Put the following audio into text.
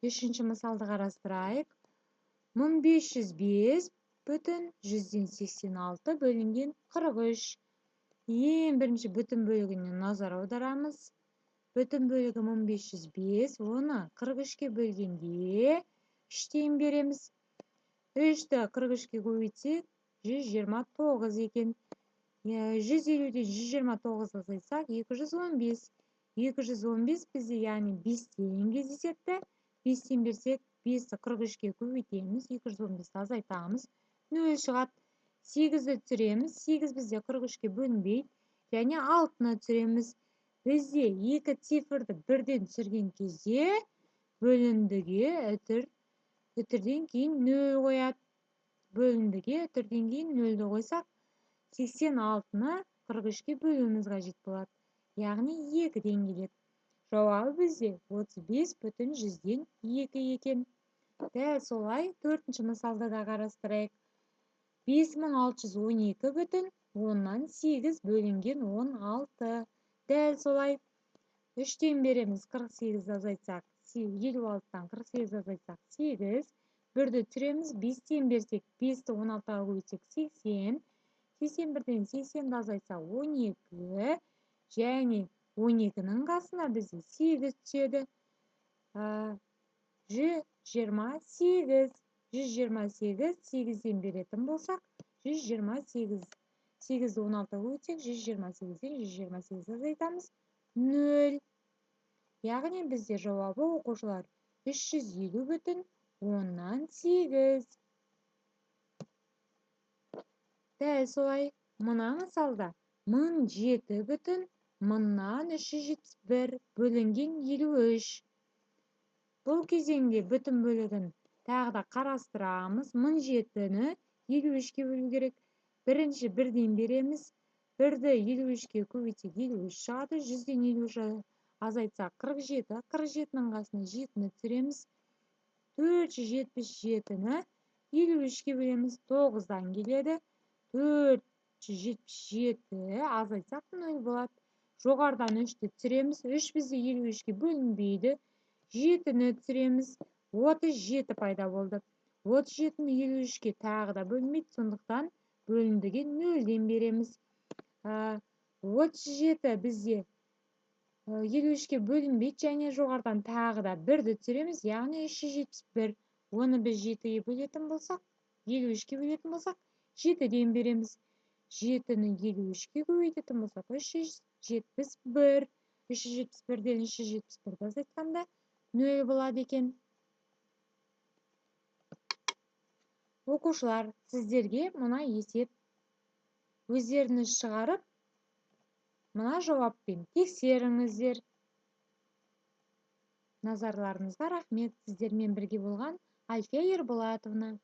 Үшінші мысалды қарастырайық. 1505 бүтін 186 бөлінген 43. Ең бірінші бүтін бөлігіне назар аударамыз. Бүтін бөлігі 1505, оны 43-ке бөлгенде 3-тен береміз. 3-ті 43-ке көбейтсек 129 екен. 150-ден 129 азайтсақ 215. 215 бізде яғни 5-тен кездеседі. 5-тен берсек 5-ті 43-ке көбейтеміз, 215-ті азайтамыз, 0 шығады. 8-ді түсіреміз, 8 бізде 43-ке бөлінбейді, және 6-ны түсіреміз. Бізде екі цифрды бірден түсірген кезде бөліндіге үтірден кейін 0 қояды. Бөліндіге үтірден кейін 0-ді қойсақ, 86-ны 43-ке бөлуіміз қажет болады. Яғни 2-ден келеді. Жауабы бізде 35 бүтін 100-ден 2 екен. Дәл солай 4-ші мысалды да қарастырайық. 5612 бүтін 10-8 бөлінген 16. Дәл солай 3-тен береміз, 48 азайтсақ, 56-тан 48 азайтсақ 8. 1-ді түсіреміз, 5-тен берсек, 5-ті 16-ға көбейтсек 80. 81-ден 80-ді азайтсақ 12. Және 12-нің қасына бізде 8 түседі. 128. 128, 8-ден беретін болсақ, 128. 8-ді 16-ға көбейтсек, 128-ден 128 азайтамыз, 0. Яғни бізде жауабы оқушылар 350 бүтін 10-8. Дәл солай, мына мысалда 1007 бүтін 1000-371 бөлінген 53. Бұл кезеңде бүтін бөлігін тағы да қарастырамыз. 1007-ні 53-ке бөлу керек. Бірінші 1-ден береміз. 1-ді 53-ке көбейтсек 53 шығады. 100-ден 53 азайтсақ 47. 47-нің қасына 7-ні түсіреміз. 477-ні 53-ке бөлеміз. 9-дан келеді. 477 азайтсақ 0 болады. Жоғардан 3-ті түсіреміз. 3 бізде 53-ке бөлінбейді. 7-ні түсіреміз. 37 пайда болды. 37-ні 53-ке тағы да бөлінбейді. Сондықтан бөліндіге 0-ден береміз. 37 бізде 53-ке бөлінбейді, және жоғардан тағы да 1-ді түсіреміз. Яғни 371. Оны біз 7-ге бөлетін болсақ, 53-ке бөлетін болсақ, 7-ден береміз. 7-ні 53-ке көбейтетін болсақ, 371. 371-ден 371-ді азайтқанда 0 болады екен. Оқушылар, сіздерге мына есеп өздеріңіз шығарып, мына жауаппен тексеріңіздер. Назарларыңызға рахмет. Сіздермен бірге болған Альфия Ерболатовна.